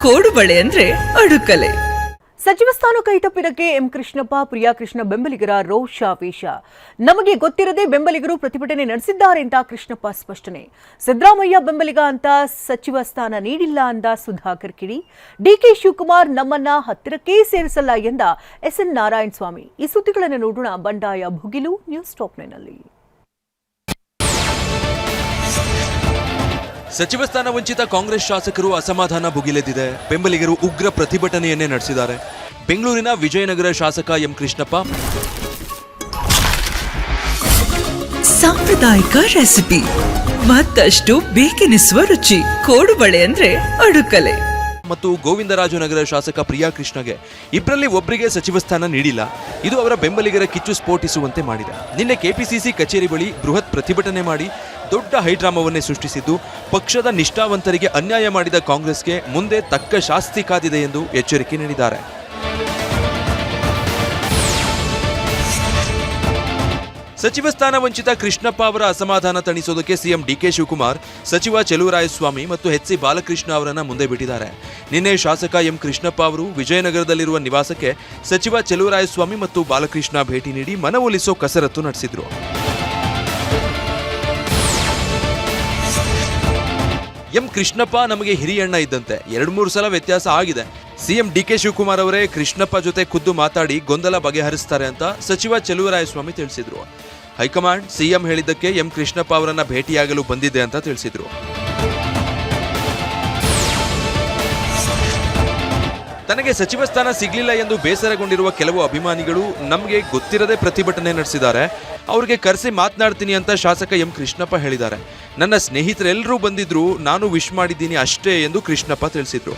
ಕೋಡುಬಳೆ ಅಂದ್ರೆ ಅಡುಕಲೆ. ಸಚಿವ ಸ್ಥಾನ ಕೈತಪ್ಪಿದ್ದಕ್ಕೆ ಎಂ ಕೃಷ್ಣಪ್ಪ ಪ್ರಿಯಾ ಕೃಷ್ಣ ಬೆಂಬಲಿಗರ ರೋಷಾವೇಶ. ನಮಗೆ ಗೊತ್ತಿರದೆ ಬೆಂಬಲಿಗರು ಪ್ರತಿಭಟನೆ ನಡೆಸಿದ್ದಾರೆ ಅಂತ ಕೃಷ್ಣಪ್ಪ ಸ್ಪಷ್ಟನೆ. ಸಿದ್ದರಾಮಯ್ಯ ಬೆಂಬಲಿಗ ಅಂತ ಸಚಿವ ಸ್ಥಾನ ನೀಡಿಲ್ಲ ಅಂದ ಸುಧಾಕರ್ ಕಿಡಿ. ಡಿಕೆ ಶಿವಕುಮಾರ್ ನಮ್ಮನ್ನ ಹತ್ತಿರಕ್ಕೆ ಸೇರಿಸಲ್ಲ ಎಂದ ಎಸ್ಎನ್ ನಾರಾಯಣ ಸ್ವಾಮಿ. ಈ ಸುದ್ದಿಗಳನ್ನು ನೋಡೋಣ ಬಂಡಾಯ ಭುಗಿಲು ನ್ಯೂಸ್ ಟಾಪ್ 9ನಲ್ಲಿ. ಸಚಿವ ಸ್ಥಾನ ವಂಚಿತ ಕಾಂಗ್ರೆಸ್ ಶಾಸಕರು ಅಸಮಾಧಾನ ಭುಗಿಲೆದ್ದಿದೆ. ಬೆಂಬಲಿಗರು ಉಗ್ರ ಪ್ರತಿಭಟನೆಯನ್ನೇ ನಡೆಸಿದ್ದಾರೆ. ಬೆಂಗಳೂರಿನ ವಿಜಯನಗರ ಶಾಸಕ ಎಂ ಕೃಷ್ಣಪ್ಪ ಸಾಂಪ್ರದಾಯಿಕ ರೆಸಿಪಿ ಮತ್ತಷ್ಟು ಬೇಕೆನಿಸುವ ರುಚಿ. ಕೋಡುಬಳೆ ಅಂದ್ರೆ ಅಡುಕಲೆ. ಮತ್ತು ಗೋವಿಂದರಾಜನಗರ ಶಾಸಕ ಪ್ರಿಯಾ ಕೃಷ್ಣಗೆ ಇಬ್ಬರಲ್ಲಿ ಒಬ್ಬರಿಗೆ ಸಚಿವ ಸ್ಥಾನ ನೀಡಿಲ್ಲ. ಇದು ಅವರ ಬೆಂಬಲಿಗರ ಕಿಚ್ಚು ಸ್ಫೋಟಿಸುವಂತೆ ಮಾಡಿದೆ. ನಿನ್ನೆ ಕೆಪಿಸಿಸಿ ಕಚೇರಿ ಬಳಿ ಬೃಹತ್ ಪ್ರತಿಭಟನೆ ಮಾಡಿ ದೊಡ್ಡ ಹೈಡ್ರಾಮಾವನ್ನೇ ಸೃಷ್ಟಿಸಿದ್ದು ಪಕ್ಷದ ನಿಷ್ಠಾವಂತರಿಗೆ ಅನ್ಯಾಯ ಮಾಡಿದ ಕಾಂಗ್ರೆಸ್ಗೆ ಮುಂದೆ ತಕ್ಕ ಶಾಸ್ತಿ ಕಾದಿದೆ ಎಂದು ಎಚ್ಚರಿಕೆ ನೀಡಿದ್ದಾರೆ. ಸಚಿವ ಸ್ಥಾನ ವಂಚಿತ ಕೃಷ್ಣಪ್ಪ ಅವರ ಅಸಮಾಧಾನ ತಣಿಸೋದಕ್ಕೆ ಸಿಎಂ ಡಿಕೆ ಶಿವಕುಮಾರ್ ಸಚಿವ ಚೆಲುವರಾಯಸ್ವಾಮಿ ಮತ್ತು ಎಚ್ ಸಿ ಬಾಲಕೃಷ್ಣ ಅವರನ್ನ ಮುಂದೆ ಬಿಟ್ಟಿದ್ದಾರೆ. ನಿನ್ನೆ ಶಾಸಕ ಎಂ ಕೃಷ್ಣಪ್ಪ ಅವರು ವಿಜಯನಗರದಲ್ಲಿರುವ ನಿವಾಸಕ್ಕೆ ಸಚಿವ ಚೆಲುವರಾಯಸ್ವಾಮಿ ಮತ್ತು ಬಾಲಕೃಷ್ಣ ಭೇಟಿ ನೀಡಿ ಮನವೊಲಿಸೋ ಕಸರತ್ತು ನಡೆಸಿದ್ರು. ಎಂ ಕೃಷ್ಣಪ್ಪ ನಮಗೆ ಹಿರಿಯಣ್ಣ ಇದ್ದಂತೆ, 2-3 ಸಲ ವ್ಯತ್ಯಾಸ ಆಗಿದೆ. ಸಿಎಂ ಡಿಕೆ ಶಿವಕುಮಾರ್ ಅವರೇ ಕೃಷ್ಣಪ್ಪ ಜೊತೆ ಖುದ್ದು ಮಾತಾಡಿ ಗೊಂದಲ ಬಗೆಹರಿಸ್ತಾರೆ ಅಂತ ಸಚಿವ ಚೆಲುವರಾಯಸ್ವಾಮಿ ತಿಳಿಸಿದ್ರು. ಹೈಕಮಾಂಡ್ ಸಿಎಂ ಹೇಳಿದ್ದಕ್ಕೆ ಎಂ ಕೃಷ್ಣಪ್ಪ ಅವರನ್ನ ಭೇಟಿಯಾಗಲು ಬಂದಿದೆ ಅಂತ ತಿಳಿಸಿದ್ರು. ತನಗೆ ಸಚಿವ ಸ್ಥಾನ ಸಿಗ್ಲಿಲ್ಲ ಎಂದು ಬೇಸರಗೊಂಡಿರುವ ಕೆಲವು ಅಭಿಮಾನಿಗಳು ನಮಗೆ ಗೊತ್ತಿರದೆ ಪ್ರತಿಭಟನೆ ನಡೆಸಿದ್ದಾರೆ. ಅವ್ರಿಗೆ ಕರೆಸಿ ಮಾತನಾಡ್ತೀನಿ ಅಂತ ಶಾಸಕ ಎಂ ಕೃಷ್ಣಪ್ಪ ಹೇಳಿದ್ದಾರೆ. ನನ್ನ ಸ್ನೇಹಿತರೆಲ್ಲರೂ ಬಂದಿದ್ರು, ನಾನು ವಿಶ್ ಮಾಡಿದ್ದೀನಿ ಅಷ್ಟೇ ಎಂದು ಕೃಷ್ಣಪ್ಪ ತಿಳಿಸಿದ್ರು.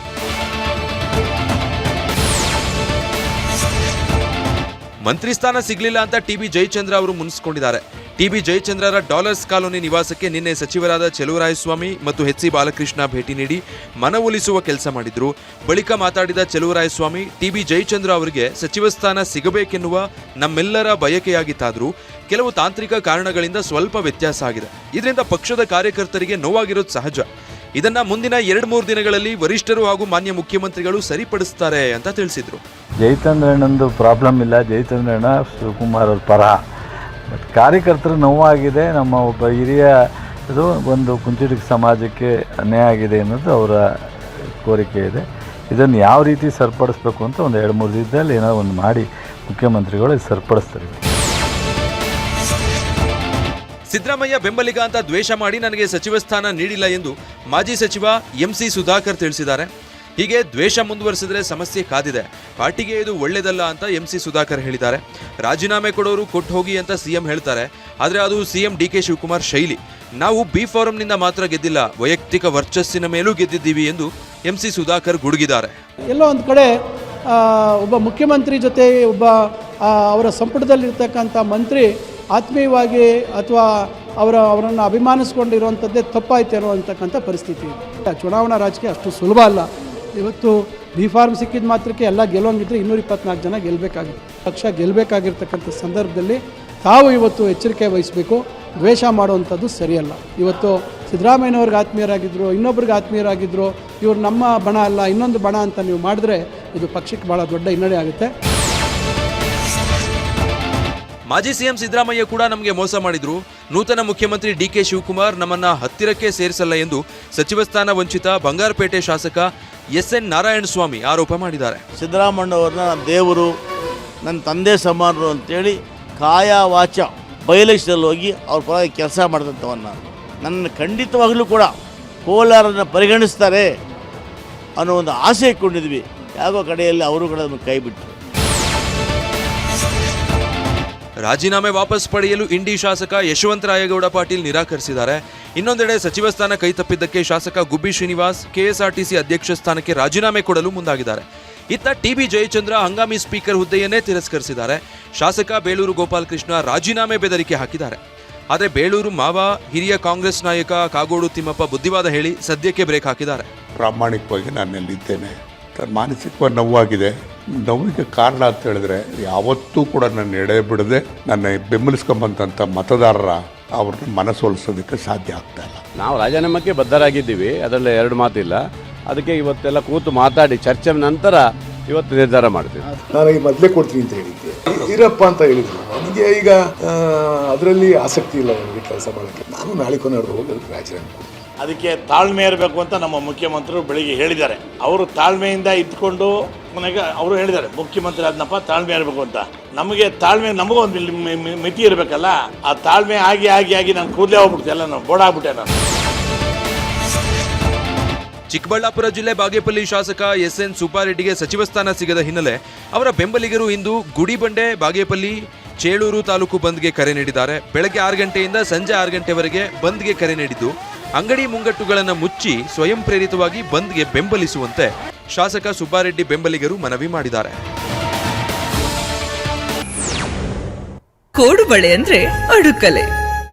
ಮಂತ್ರಿ ಸ್ಥಾನ ಸಿಗ್ಲಿಲ್ಲ ಅಂತ ಟಿಬಿ ಜಯಚಂದ್ರ ಅವರು ಮುನಿಸಿಕೊಂಡಿದ್ದಾರೆ. ಟಿಬಿ ಜಯಚಂದ್ರರ ಡಾಲರ್ಸ್ ಕಾಲೋನಿ ನಿವಾಸಕ್ಕೆ ನಿನ್ನೆ ಸಚಿವರಾದ ಚೆಲುವರಾಯಸ್ವಾಮಿ ಮತ್ತು ಎಚ್ ಸಿ ಬಾಲಕೃಷ್ಣ ಭೇಟಿ ನೀಡಿ ಮನವೊಲಿಸುವ ಕೆಲಸ ಮಾಡಿದ್ರು. ಬಳಿಕ ಮಾತಾಡಿದ ಚೆಲುವರಾಯಸ್ವಾಮಿ ಟಿಬಿ ಜಯಚಂದ್ರ ಅವರಿಗೆ ಸಚಿವ ಸ್ಥಾನ ಸಿಗಬೇಕೆನ್ನುವ ನಮ್ಮೆಲ್ಲರ ಬಯಕೆಯಾಗಿತ್ತಾದರೂ ಕೆಲವು ತಾಂತ್ರಿಕ ಕಾರಣಗಳಿಂದ ಸ್ವಲ್ಪ ವ್ಯತ್ಯಾಸ ಆಗಿದೆ. ಇದರಿಂದ ಪಕ್ಷದ ಕಾರ್ಯಕರ್ತರಿಗೆ ನೋವಾಗಿರೋದು ಸಹಜ. ಇದನ್ನ ಮುಂದಿನ 2-3 ದಿನಗಳಲ್ಲಿ ವರಿಷ್ಠರು ಹಾಗೂ ಮಾನ್ಯ ಮುಖ್ಯಮಂತ್ರಿಗಳು ಸರಿಪಡಿಸ್ತಾರೆ ಅಂತ ತಿಳಿಸಿದ್ರು. ಜಯಚಂದ್ರಣ್ಣಂದು ಪ್ರಾಬ್ಲಮ್ ಇಲ್ಲ. ಜಯಚಂದ್ರಣ್ಣ ಶಿವಕುಮಾರ್ ಅವ್ರ ಪರ, ಬಟ್ ಕಾರ್ಯಕರ್ತರು ನೋವಾಗಿದೆ. ನಮ್ಮ ಒಬ್ಬ ಹಿರಿಯ ಇದು ಒಂದು ಕುಂಚಿಟಿಗ ಸಮಾಜಕ್ಕೆ ಅನ್ಯಾಯ ಆಗಿದೆ ಅನ್ನೋದು ಅವರ ಕೋರಿಕೆ ಇದೆ. ಇದನ್ನು ಯಾವ ರೀತಿ ಸರಿಪಡಿಸ್ಬೇಕು ಅಂತ ಒಂದು 2-3 ದಿನದಲ್ಲಿ ಏನೋ ಒಂದು ಮಾಡಿ ಮುಖ್ಯಮಂತ್ರಿಗಳು ಸರಿಪಡಿಸ್ತಾರೆ. ಸಿದ್ದರಾಮಯ್ಯ ಬೆಂಬಲಿಗ ಅಂತ ದ್ವೇಷ ಮಾಡಿ ನನಗೆ ಸಚಿವ ಸ್ಥಾನ ನೀಡಿಲ್ಲ ಎಂದು ಮಾಜಿ ಸಚಿವ ಎಂಸಿ ಸುಧಾಕರ್ ತಿಳಿಸಿದ್ದಾರೆ. ಹೀಗೆ ದ್ವೇಷ ಮುಂದುವರಿಸಿದ್ರೆ ಸಮಸ್ಯೆ ಕಾದಿದೆ. ಪಾರ್ಟಿಗೆ ಇದು ಒಳ್ಳೆಯದಲ್ಲ ಅಂತ ಎಂಸಿ ಸುಧಾಕರ್ ಹೇಳಿದ್ದಾರೆ. ರಾಜೀನಾಮೆ ಕೊಡೋರು ಕೊಟ್ಟು ಹೋಗಿ ಅಂತ ಸಿಎಂ ಹೇಳ್ತಾರೆ, ಆದರೆ ಅದು ಸಿಎಂ ಡಿಕೆ ಶಿವಕುಮಾರ್ ಶೈಲಿ. ನಾವು ಬಿ ಫಾರಂನಿಂದ ಮಾತ್ರ ಗೆದ್ದಿಲ್ಲ, ವೈಯಕ್ತಿಕ ವರ್ಚಸ್ಸಿನ ಮೇಲೂ ಗೆದ್ದಿದ್ದೀವಿ ಎಂದು ಎಂಸಿ ಸುಧಾಕರ್ ಗುಡುಗಿದ್ದಾರೆ. ಎಲ್ಲೋ ಒಂದು ಕಡೆ ಒಬ್ಬ ಮುಖ್ಯಮಂತ್ರಿ ಜೊತೆ ಒಬ್ಬ ಅವರ ಸಂಪುಟದಲ್ಲಿರ್ತಕ್ಕಂಥ ಮಂತ್ರಿ ಆತ್ಮೀಯವಾಗಿ ಅಥವಾ ಅವರನ್ನು ಅಭಿಮಾನಿಸ್ಕೊಂಡಿರುವಂಥದ್ದೇ ತಪ್ಪಾಯ್ತೇನೋ ಅಂತಕ್ಕಂಥ ಪರಿಸ್ಥಿತಿ ಇದೆ. ಚುನಾವಣಾ ರಾಜಕೀಯ ಅಷ್ಟು ಸುಲಭ ಅಲ್ಲ. ಇವತ್ತು ಬಿ ಫಾರ್ಮ್ ಸಿಕ್ಕಿದ ಮಾತ್ರಕ್ಕೆ ಎಲ್ಲ ಗೆಲ್ಲೋಂಗಿದ್ರೆ 224 ಜನ ಗೆಲ್ಲಬೇಕಾಗಿತ್ತು. ಪಕ್ಷ ಗೆಲ್ಲಬೇಕಾಗಿರ್ತಕ್ಕಂಥ ಸಂದರ್ಭದಲ್ಲಿ ತಾವು ಇವತ್ತು ಎಚ್ಚರಿಕೆ ವಹಿಸಬೇಕು. ದ್ವೇಷ ಮಾಡುವಂಥದ್ದು ಸರಿಯಲ್ಲ. ಇವತ್ತು ಸಿದ್ದರಾಮಯ್ಯನವ್ರಿಗೆ ಆತ್ಮೀಯರಾಗಿದ್ದರು, ಇನ್ನೊಬ್ರಿಗೆ ಆತ್ಮೀಯರಾಗಿದ್ದರು, ಇವರು ನಮ್ಮ ಬಣ ಅಲ್ಲ ಇನ್ನೊಂದು ಬಣ ಅಂತ ನೀವು ಮಾಡಿದ್ರೆ ಇದು ಪಕ್ಷಕ್ಕೆ ಭಾಳ ದೊಡ್ಡ ಹಿನ್ನಡೆ ಆಗುತ್ತೆ. ಮಾಜಿ ಸಿಎಂ ಸಿದ್ದರಾಮಯ್ಯ ಕೂಡ ನಮಗೆ ಮೋಸ ಮಾಡಿದ್ರು. ನೂತನ ಮುಖ್ಯಮಂತ್ರಿ ಡಿಕೆ ಶಿವಕುಮಾರ್ ನಮ್ಮನ್ನ ಹತ್ತಿರಕ್ಕೆ ಸೇರಿಸಲ್ಲ ಎಂದು ಸಚಿವ ಸ್ಥಾನ ವಂಚಿತ ಬಂಗಾರಪೇಟೆ ಶಾಸಕ ಎಸ್ಎನ್ ನಾರಾಯಣ ಸ್ವಾಮಿ ಆರೋಪ ಮಾಡಿದ್ದಾರೆ. ಸಿದ್ದರಾಮಯ್ಯವ್ರನ್ನ ದೇವರು, ನನ್ನ ತಂದೆ ಸಮಾನರು ಅಂತೇಳಿ ಕಾಯ ವಾಚ ಬಯಲೇಶ್ವರಲ್ಲಿ ಹೋಗಿ ಅವ್ರ ಪರವಾಗಿ ಕೆಲಸ ಮಾಡಿದಂಥವನ್ನ ನನ್ನ ಖಂಡಿತವಾಗಲೂ ಕೂಡ ಕೋಲಾರನ್ನು ಪರಿಗಣಿಸ್ತಾರೆ ಅನ್ನೋ ಒಂದು ಆಸೆ ಇಟ್ಕೊಂಡಿದ್ವಿ. ಯಾಗೋ ಕಡೆಯಲ್ಲಿ ಅವರು ಕೂಡ ಅದನ್ನು ಕೈ ಬಿಟ್ಟರು. ರಾಜೀನಾಮೆ ವಾಪಸ್ ಪಡೆಯಲು ಇಂಡಿ ಶಾಸಕ ಯಶವಂತರಾಯಗೌಡ ಪಾಟೀಲ್ ನಿರಾಕರಿಸಿದ್ದಾರೆ. ಇನ್ನೊಂದೆಡೆ ಸಚಿವ ಸ್ಥಾನ ಕೈತಪ್ಪಿದ್ದಕ್ಕೆ ಶಾಸಕ ಗುಬ್ಬಿ ಶ್ರೀನಿವಾಸ್ ಕೆಎಸ್ಆರ್ಟಿಸಿ ಅಧ್ಯಕ್ಷ ಸ್ಥಾನಕ್ಕೆ ರಾಜೀನಾಮೆ ಕೊಡಲು ಮುಂದಾಗಿದ್ದಾರೆ. ಇತ್ತ ಟಿಬಿ ಜಯಚಂದ್ರ ಹಂಗಾಮಿ ಸ್ಪೀಕರ್ ಹುದ್ದೆಯನ್ನೇ ತಿರಸ್ಕರಿಸಿದ್ದಾರೆ. ಶಾಸಕ ಬೇಳೂರು ಗೋಪಾಲಕೃಷ್ಣ ರಾಜೀನಾಮೆ ಬೆದರಿಕೆ ಹಾಕಿದ್ದಾರೆ. ಆದರೆ ಬೇಳೂರು ಮಾವ ಹಿರಿಯ ಕಾಂಗ್ರೆಸ್ ನಾಯಕ ಕಾಗೋಡು ತಿಮ್ಮಪ್ಪ ಬುದ್ಧಿವಾದ ಹೇಳಿ ಸದ್ಯಕ್ಕೆ ಬ್ರೇಕ್ ಹಾಕಿದ್ದಾರೆ. ಪ್ರಾಮಾಣಿಕವಾಗಿ ನಾನು ಎಲ್ಲಿದ್ದೇನೆ, ಮಾನಸಿಕವಾಗಿ ನೋವಾಗಿದೆ. ನೋವಿಗೆ ಕಾರಣ ಅಂತ ಹೇಳಿದ್ರೆ ಯಾವತ್ತೂ ಕೂಡ ನನ್ನ ಎಡೆ ಬಿಡದೆ ನನ್ನ ಬೆಂಬಲಿಸ್ಕೊಂಬಂತ ಮತದಾರರ ಅವ್ರನ್ನ ಮನಸೊಲಿಸೋದಕ್ಕೆ ಸಾಧ್ಯ ಆಗ್ತಾ ಇಲ್ಲ. ನಾವು ರಾಜೀನಾಮೆಗೆ ಬದ್ಧರಾಗಿದ್ದೀವಿ, ಅದರಲ್ಲಿ ಎರಡು ಮಾತಿಲ್ಲ. ಅದಕ್ಕೆ ಇವತ್ತೆಲ್ಲ ಕೂತು ಮಾತಾಡಿ ಚರ್ಚೆ ನಂತರ ಇವತ್ತು ನಿರ್ಧಾರ ಮಾಡ್ತೀವಿ. ನಾನು ಈ ಮೊದಲೇ ಕೊಡ್ತೀನಿ ಅಂತ ಹೇಳಿದ್ದೆ, ಇರಪ್ಪ ಅಂತ ಹೇಳಿದ್ರು. ನನಗೆ ಈಗ ಅದರಲ್ಲಿ ಆಸಕ್ತಿ ಇಲ್ಲ, ನನಗೆ ಕೆಲಸ ಮಾಡೋಕ್ಕೆ. ನಾನು ನಾಳೆ ಕೊನೆಯವ್ರು ಹೋಗಿ ಅದಕ್ಕೆ ರಾಜೀನಾಮೆ ಕೊಡ್ತೀನಿ. ಅದಕ್ಕೆ ತಾಳ್ಮೆ ಇರಬೇಕು ಅಂತ ನಮ್ಮ ಮುಖ್ಯಮಂತ್ರಿಗಳು ಬೆಳಿಗ್ಗೆ ಹೇಳಿದ್ದಾರೆ. ಅವರು ತಾಳ್ಮೆಯಿಂದ ಇದ್ಕೊಂಡು ಮನೆಗೆ ಅವರು ಹೇಳಿದ್ದಾರೆ, ಮುಖ್ಯಮಂತ್ರಿ ಆದ್ನಪ್ಪ ತಾಳ್ಮೆ ಇರಬೇಕು ಅಂತ. ನಮಗೆ ತಾಳ್ಮೆ, ನಮಗೂ ಒಂದು ಮಿತಿ ಇರಬೇಕಲ್ಲ. ಆ ತಾಳ್ಮೆ ಆಗಿ ಆಗಿ ಆಗಿ ನಾನು ಕೂದಲೇ ಹೋಗ್ಬಿಡ್ತೆ, ಎಲ್ಲ ನಾನು ಬೋಡಾಗ್ಬಿಟ್ಟೆ ನಾನು. ಚಿಕ್ಕಬಳ್ಳಾಪುರ ಜಿಲ್ಲೆ ಬಾಗೇಪಲ್ಲಿ ಶಾಸಕ ಎಸ್ಎನ್ ಸುಬ್ಬಾರೆಡ್ಡಿಗೆ ಸಚಿವ ಸ್ಥಾನ ಸಿಗದ ಹಿನ್ನೆಲೆ ಅವರ ಬೆಂಬಲಿಗರು ಇಂದು ಗುಡಿಬಂಡೆ, ಬಾಗೇಪಲ್ಲಿ, ಚೇಳೂರು ತಾಲೂಕು ಬಂದ್ಗೆ ಕರೆ ನೀಡಿದ್ದಾರೆ. ಬೆಳಗ್ಗೆ 6 ಗಂಟೆಯಿಂದ ಸಂಜೆ 6 ಗಂಟೆವರೆಗೆ ಬಂದ್ಗೆ ಕರೆ ನೀಡಿದ್ದು, ಅಂಗಡಿ ಮುಂಗಟ್ಟುಗಳನ್ನು ಮುಚ್ಚಿ ಸ್ವಯಂ ಪ್ರೇರಿತವಾಗಿ ಬಂದ್ಗೆ ಬೆಂಬಲಿಸುವಂತೆ ಶಾಸಕ ಸುಬ್ಬಾರೆಡ್ಡಿ ಬೆಂಬಲಿಗರು ಮನವಿ ಮಾಡಿದ್ದಾರೆ. ಕೋಡುಬಳೆ ಅಂದ್ರೆ ಅಡುಕಲೆ.